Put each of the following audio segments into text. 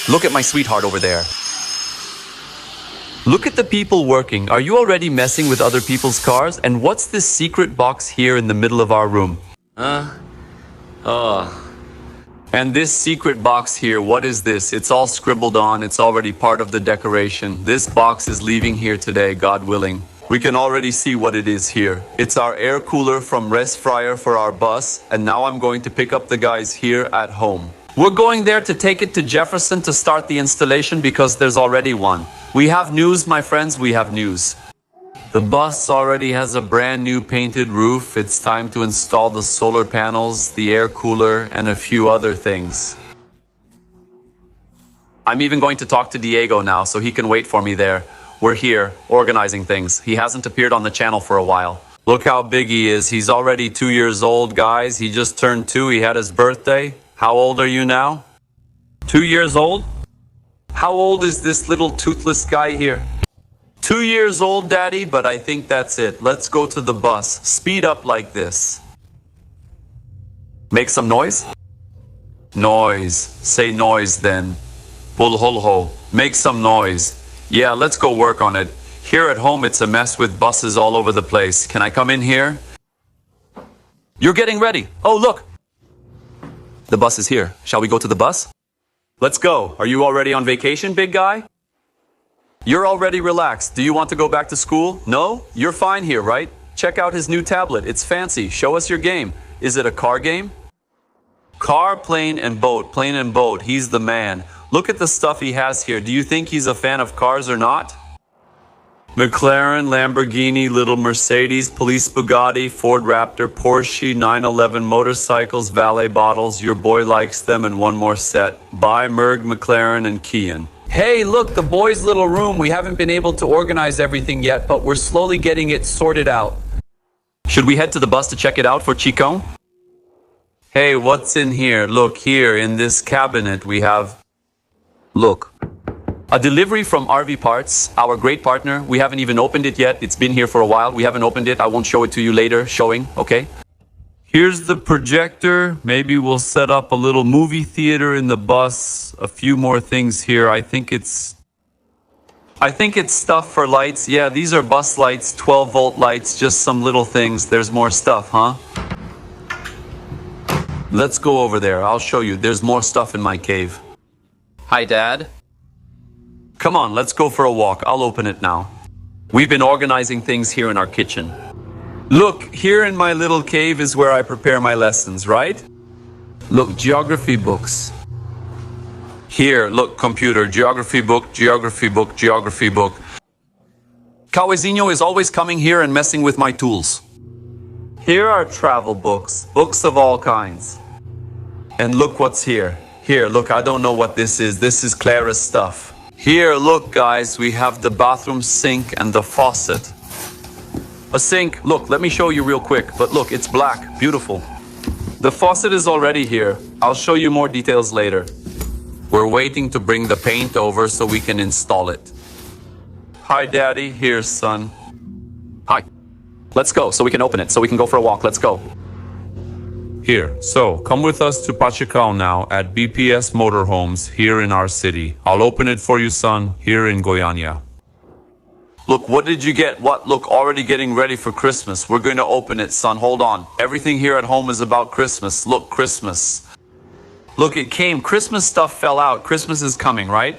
Look at my sweetheart over there. Look at the people working. Are you already messing with other people's cars? And what's this secret box here in the middle of our room? And this secret box here, what is this? It's all scribbled on. It's already part of the decoration. This box is leaving here today, God willing. We can already see what it is here. It's our air cooler from Rest Fryer for our bus. And now I'm going to pick up the guys here at home. We're going there to take it to Jefferson to start the installation because there's already one. We have news, my friends, we have news. The bus already has a brand new painted roof. It's time to install the solar panels, the air cooler, and a few other things. I'm even going to talk to Diego now so he can wait for me there. We're here, organizing things. He hasn't appeared on the channel for a while. Look how big he is. He's already 2 years old, guys. He just turned 2. He had his birthday. How old are you now? 2 years old? How old is this little toothless guy here? 2 years old, Daddy, but I think that's it. Let's go to the bus. Speed up like this. Make some noise? Noise. Say noise then. Bulhulho. Make some noise. Yeah, let's go work on it. Here at home, it's a mess with buses all over the place. Can I come in here? You're getting ready. Oh, look. The bus is here. Shall we go to the bus? Let's go. Are you already on vacation, big guy? You're already relaxed. Do you want to go back to school? No? You're fine here, right? Check out his new tablet. It's fancy. Show us your game. Is it a car game? Car, plane, and boat. Plane and boat. He's the man. Look at the stuff he has here. Do you think he's a fan of cars or not? McLaren, Lamborghini, little Mercedes, police Bugatti, Ford Raptor, Porsche, 911 motorcycles, valet bottles. Your boy likes them, and one more set. By Merg, McLaren, and Kian. Hey, look, the boys' little room. We haven't been able to organize everything yet, but we're slowly getting it sorted out. Should we head to the bus to check it out for Chico? Hey, what's in here? Look, here in this cabinet we have... Look. A delivery from RV Parts, our great partner. We haven't even opened it yet. It's been here for a while. We haven't opened it. I won't show it to you later. Showing, okay? Here's the projector. Maybe we'll set up a little movie theater in the bus. A few more things here. I think it's stuff for lights. Yeah, these are bus lights, 12-volt lights, just some little things. There's more stuff, huh? Let's go over there. I'll show you. There's more stuff in my cave. Hi, Dad. Come on, let's go for a walk. I'll open it now. We've been organizing things here in our kitchen. Look, here in my little cave is where I prepare my lessons, right? Look, geography books. Here, look, computer, geography book, geography book, geography book. Cawezinho is always coming here and messing with my tools. Here are travel books, books of all kinds. And look what's here. Here, look, I don't know what this is. This is Clara's stuff. Here, look, guys, we have the bathroom sink and the faucet. A sink, look, let me show you real quick. But look, it's black, beautiful. The faucet is already here. I'll show you more details later. We're waiting to bring the paint over so we can install it. Hi, Daddy. Here, son. Hi. Let's go so we can open it, so we can go for a walk. Let's go. Here, so come with us to Pachacao now at BPS Motorhomes here in our city. I'll open it for you, son, here in Goiânia. Look, what did you get? What? Look, already getting ready for Christmas. We're going to open it, son. Hold on. Everything here at home is about Christmas. Look, Christmas. Look, it came. Christmas stuff fell out. Christmas is coming, right?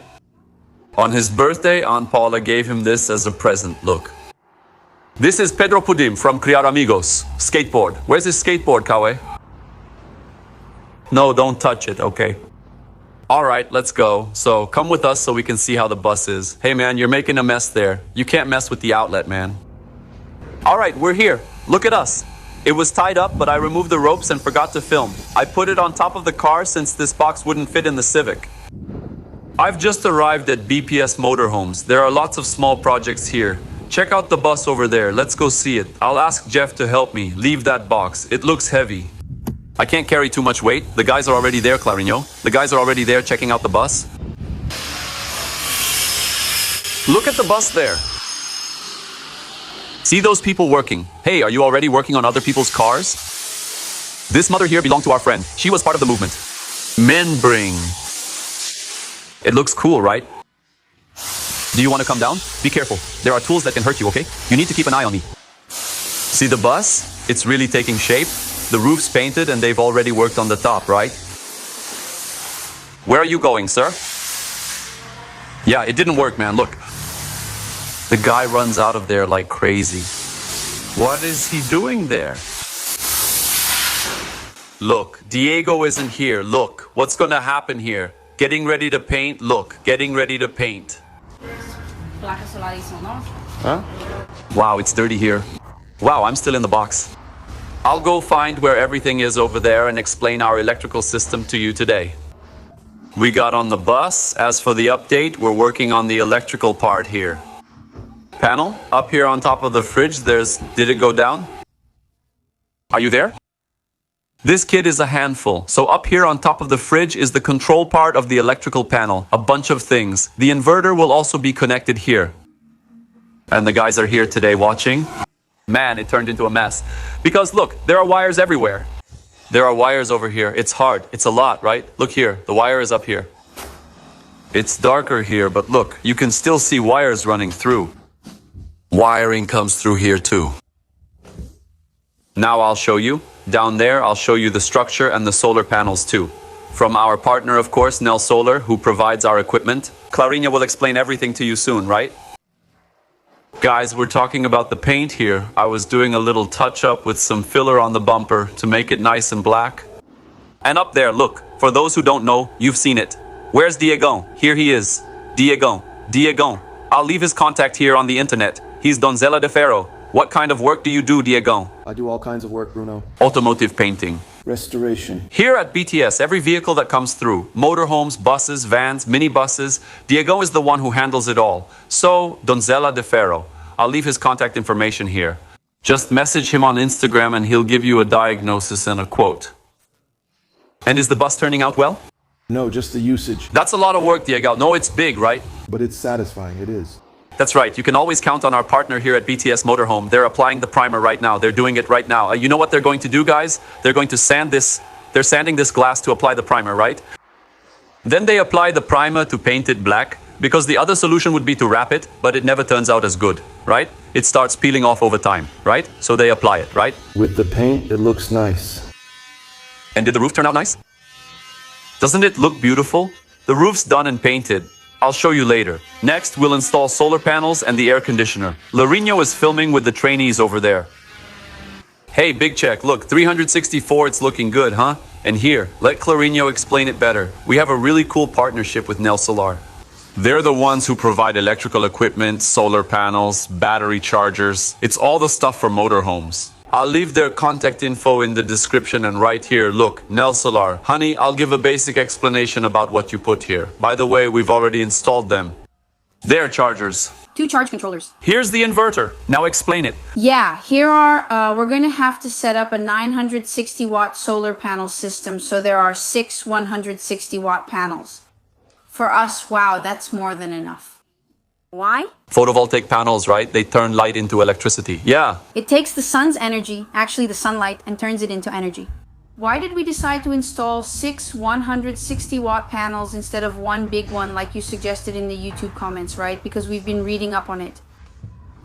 On his birthday, Aunt Paula gave him this as a present. Look. This is Pedro Pudim from Criar Amigos. Skateboard. Where's his skateboard, Kawe? No, don't touch it, okay. All right, let's go. So come with us so we can see how the bus is. Hey, man, you're making a mess there. You can't mess with the outlet, man. All right, we're here. Look at us. It was tied up, but I removed the ropes and forgot to film. I put it on top of the car since this box wouldn't fit in the Civic. I've just arrived at BPS Motorhomes. There are lots of small projects here. Check out the bus over there. Let's go see it. I'll ask Jeff to help me. Leave that box. It looks heavy. I can't carry too much weight. The guys are already there, Clarinho. The guys are already there checking out the bus. Look at the bus there. See those people working. Hey, are you already working on other people's cars? This mother here belonged to our friend. She was part of the movement. Men bring. It looks cool, right? Do you want to come down? Be careful. There are tools that can hurt you, okay? You need to keep an eye on me. See the bus? It's really taking shape. The roof's painted and they've already worked on the top, right? Where are you going, sir? Yeah, it didn't work, man. Look. The guy runs out of there like crazy. What is he doing there? Look, Diego isn't here. Look, what's gonna happen here? Getting ready to paint. Look, getting ready to paint. Huh? Wow, it's dirty here. Wow, I'm still in the box. I'll go find where everything is over there and explain our electrical system to you today. We got on the bus. As for the update, we're working on the electrical part here. Panel, up here on top of the fridge, did it go down? Are you there? This kid is a handful. So up here on top of the fridge is the control part of the electrical panel. A bunch of things. The inverter will also be connected here. And the guys are here today watching. Man, it turned into a mess. Because look, there are wires everywhere. There are wires over here. It's hard. It's a lot, right? Look here. The wire is up here. It's darker here, but look, you can still see wires running through. Wiring comes through here too. Now I'll show you. Down there, I'll show you the structure and the solar panels too. From our partner, of course, Nel Solar, who provides our equipment. Clarinha will explain everything to you soon, right? Guys, we're talking about the paint here. I was doing a little touch-up with some filler on the bumper to make it nice and black. And up there, look, for those who don't know, you've seen it. Where's Diego? Here he is. Diego. Diego. I'll leave his contact here on the internet. He's Donzella de Ferro. What kind of work do you do, Diego? I do all kinds of work, Bruno. Automotive painting. Restoration. Here at BTS, every vehicle that comes through, motorhomes, buses, vans, minibuses, Diego is the one who handles it all. So, Donzella de Ferro. I'll leave his contact information here. Just message him on Instagram and he'll give you a diagnosis and a quote. And is the bus turning out well? No, just the usage. That's a lot of work, Diego. No, it's big, right? But it's satisfying, it is. That's right. You can always count on our partner here at BTS Motorhome. They're applying the primer right now. They're doing it right now. You know what they're going to do, guys? They're going to sand this. They're sanding this glass to apply the primer, right? Then they apply the primer to paint it black, because the other solution would be to wrap it, but it never turns out as good, right? It starts peeling off over time, right? So they apply it, right? With the paint, it looks nice. And did the roof turn out nice? Doesn't it look beautiful? The roof's done and painted. I'll show you later. Next, we'll install solar panels and the air conditioner. Larino is filming with the trainees over there. Hey, Big Check, look, 364, it's looking good, huh? And here, let Clarino explain it better. We have a really cool partnership with Nel Solar. They're the ones who provide electrical equipment, solar panels, battery chargers. It's all the stuff for motorhomes. I'll leave their contact info in the description and right here, look, Nel Solar. Honey, I'll give a basic explanation about what you put here. By the way, we've already installed them. They're chargers. 2 charge controllers. Here's the inverter. Now explain it. Yeah, here are, we're going to have to set up a 960 watt solar panel system. So there are 6 160 watt panels. For us, wow, that's more than enough. Why? Photovoltaic panels, right? They turn light into electricity. Yeah. It takes the sun's energy, actually the sunlight, and turns it into energy. Why did we decide to install 6 160 watt panels instead of one big one like you suggested in the YouTube comments, right? Because we've been reading up on it.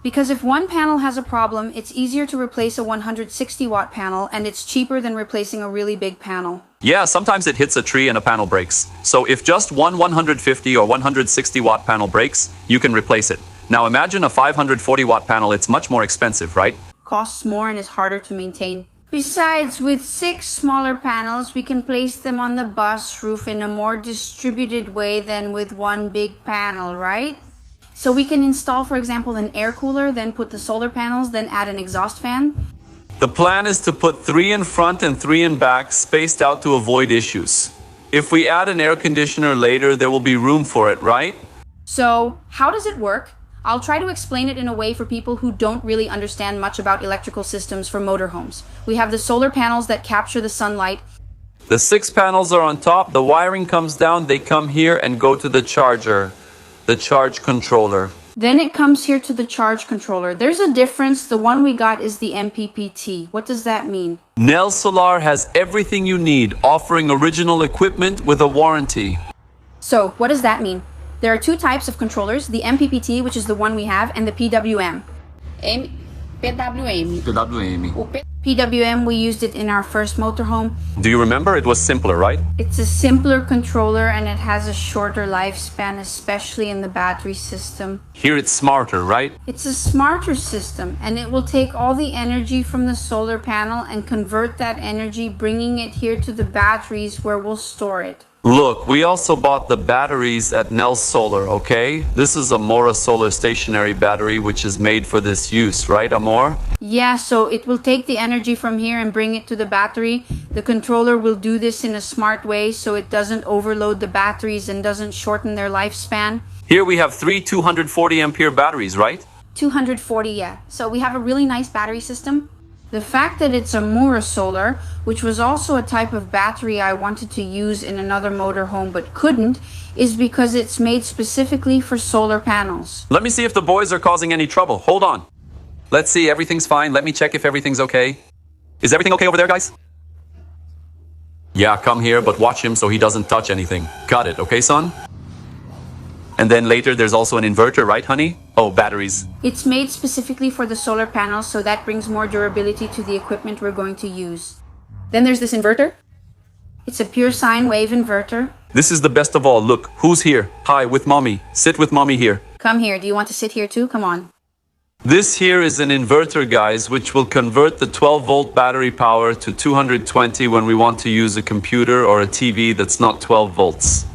Because if one panel has a problem, it's easier to replace a 160 watt panel and it's cheaper than replacing a really big panel. Yeah, sometimes it hits a tree and a panel breaks. So if just one 150 or 160 watt panel breaks, you can replace it. Now imagine a 540 watt panel, it's much more expensive, right? Costs more and is harder to maintain. Besides, with 6 smaller panels, we can place them on the bus roof in a more distributed way than with one big panel, right? So we can install, for example, an air cooler, then put the solar panels, then add an exhaust fan. The plan is to put 3 in front and 3 in back, spaced out to avoid issues. If we add an air conditioner later, there will be room for it, right? So, how does it work? I'll try to explain it in a way for people who don't really understand much about electrical systems for motorhomes. We have the solar panels that capture the sunlight. The 6 panels are on top, the wiring comes down, they come here and go to the charger, the charge controller. Then it comes here to the charge controller. There's a difference. The one we got is the MPPT. What does that mean? Nel Solar has everything you need, offering original equipment with a warranty. So, what does that mean? There are two types of controllers, the MPPT, which is the one we have, and the PWM. PWM. PWM, we used it in our first motorhome. Do you remember? It was simpler, right? It's a simpler controller and it has a shorter lifespan, especially in the battery system. Here it's smarter, right? It's a smarter system and it will take all the energy from the solar panel and convert that energy, bringing it here to the batteries where we'll store it. Look, we also bought the batteries at Nel Solar, okay? This is a Mora Solar stationary battery which is made for this use, right, Amor? Yeah, so it will take the energy from here and bring it to the battery. The controller will do this in a smart way so it doesn't overload the batteries and doesn't shorten their lifespan. Here we have three 240 ampere batteries, right? 240, yeah. So we have a really nice battery system. The fact that it's a Mora Solar, which was also a type of battery I wanted to use in another motorhome but couldn't, is because it's made specifically for solar panels. Let me see if the boys are causing any trouble. Hold on. Let's see, everything's fine. Let me check if everything's okay. Is everything okay over there, guys? Yeah, come here, but watch him so he doesn't touch anything. Got it, okay, son? And then later there's also an inverter, right, honey? Oh, batteries. It's made specifically for the solar panels, so that brings more durability to the equipment we're going to use. Then there's this inverter. It's a pure sine wave inverter. This is the best of all. Look, who's here? Hi, with mommy. Sit with mommy here. Come here. Do you want to sit here too? Come on. This here is an inverter, guys, which will convert the 12-volt battery power to 220 when we want to use a computer or a TV that's not 12 volts.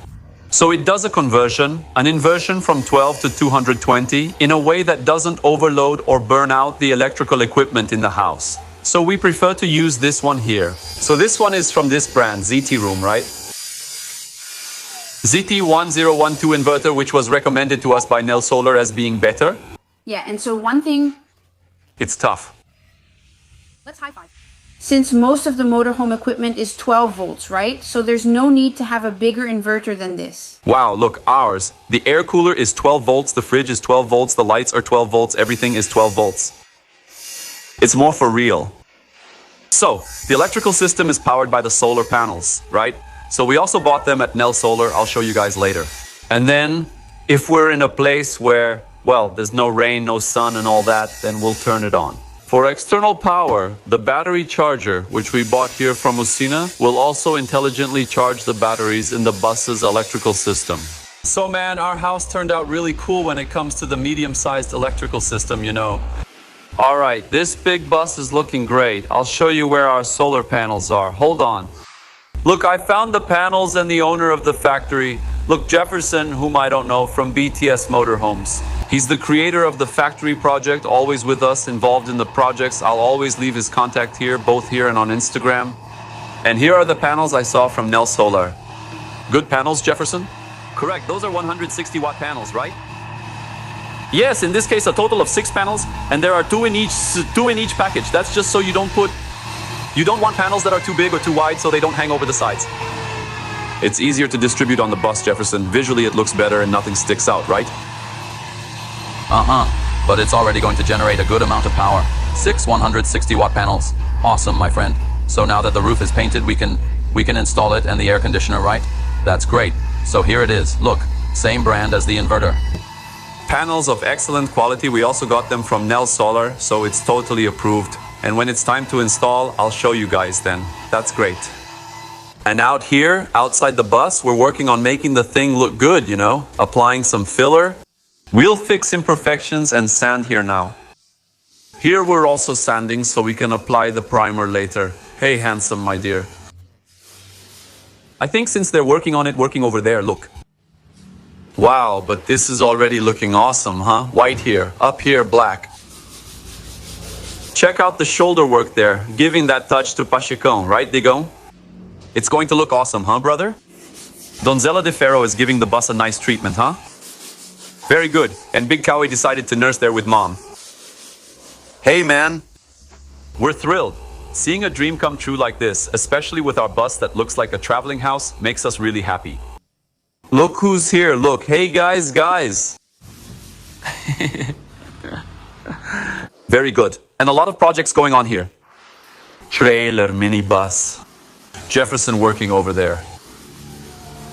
So it does a conversion, an inversion from 12 to 220 in a way that doesn't overload or burn out the electrical equipment in the house. So we prefer to use this one here. So this one is from this brand, ZT Room, right? ZT1012 inverter, which was recommended to us by Nel Solar as being better. Yeah, and so one thing... It's tough. Let's high five. Since most of the motorhome equipment is 12 volts, right? So there's no need to have a bigger inverter than this. Wow, look, ours. The air cooler is 12 volts, the fridge is 12 volts, the lights are 12 volts, everything is 12 volts. It's more for real. So, the electrical system is powered by the solar panels, right? So we also bought them at Nel Solar, I'll show you guys later. And then, if we're in a place where, well, there's no rain, no sun and all that, then we'll turn it on. For external power, the battery charger, which we bought here from Usina, will also intelligently charge the batteries in the bus's electrical system. So man, our house turned out really cool when it comes to the medium-sized electrical system, you know. Alright, this big bus is looking great. I'll show you where our solar panels are. Hold on. Look, I found the panels and the owner of the factory. Look, Jefferson, whom I don't know, from BTS Motorhomes. He's the creator of the factory project, always with us, involved in the projects. I'll always leave his contact here, both here and on Instagram. And here are the panels I saw from Nel Solar. Good panels, Jefferson? Correct, those are 160 watt panels, right? Yes, in this case, a total of 6 panels, and there are two in each package. That's just so you don't want panels that are too big or too wide so they don't hang over the sides. It's easier to distribute on the bus, Jefferson. Visually, it looks better and nothing sticks out, right? But it's already going to generate a good amount of power. 6 160 watt panels. Awesome, my friend. So now that the roof is painted, we can install it and the air conditioner, right? That's great. So here it is. Look, same brand as the inverter. Panels of excellent quality. We also got them from Nel Solar, so it's totally approved. And when it's time to install, I'll show you guys then. That's great. And out here, outside the bus, we're working on making the thing look good, you know? Applying some filler. We'll fix imperfections and sand here now. Here we're also sanding so we can apply the primer later. Hey, handsome, my dear. I think since they're working on it, working over there, look. Wow, but this is already looking awesome, huh? White here, up here, black. Check out the shoulder work there, giving that touch to Pachicon, right, Digon? It's going to look awesome, huh, brother? Donzella de Ferro is giving the bus a nice treatment, huh? Very good, and Big Cowie decided to nurse there with mom. Hey, man. We're thrilled. Seeing a dream come true like this, especially with our bus that looks like a traveling house, makes us really happy. Look who's here, look. Hey, guys. Very good. And a lot of projects going on here. Trailer, minibus. Jefferson working over there.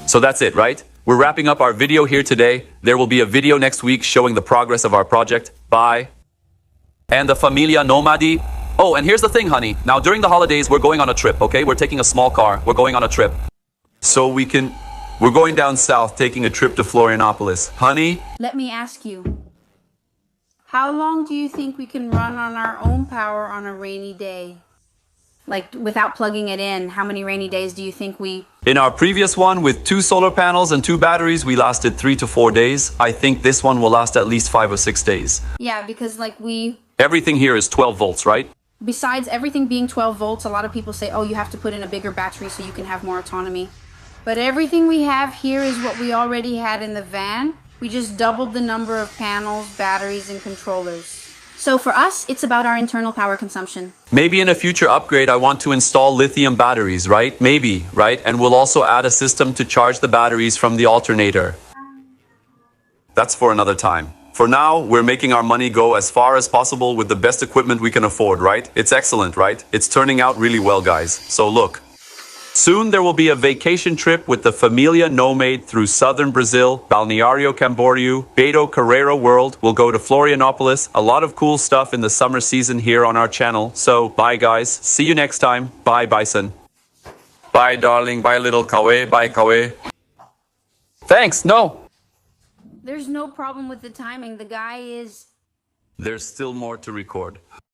So that's it, right? we're wrapping up our video here today. There will be a video next week showing the progress of our project. Bye. And the Familia Nomadi. Oh, and here's the thing, honey. Now, during the holidays, we're going on a trip, okay? We're taking a small car. We're going on a trip. So we're going down south, taking a trip to Florianopolis. Honey? Let me ask you, how long do you think we can run on our own power on a rainy day? Like, without plugging it in, how many rainy days do you think we... In our previous one, with 2 solar panels and 2 batteries, we lasted 3 to 4 days. I think this one will last at least 5 or 6 days. Yeah, because Everything here is 12 volts, right? Besides everything being 12 volts, a lot of people say, oh, you have to put in a bigger battery so you can have more autonomy. But everything we have here is what we already had in the van. We just doubled the number of panels, batteries, and controllers. So for us, it's about our internal power consumption. Maybe in a future upgrade, I want to install lithium batteries, right? Maybe, right? And we'll also add a system to charge the batteries from the alternator. That's for another time. For now, we're making our money go as far as possible with the best equipment we can afford, right? It's excellent, right? It's turning out really well, guys. So look. Soon there will be a vacation trip with the Familia Nomade through southern Brazil, Balneario Camboriú, Beto Carreiro World. We'll go to Florianopolis. A lot of cool stuff in the summer season here on our channel. So, bye guys. See you next time. Bye, Bison. Bye, darling. Bye, little Kawe. Bye, Kawe. Thanks. No. There's no problem with the timing. The guy is... There's still more to record.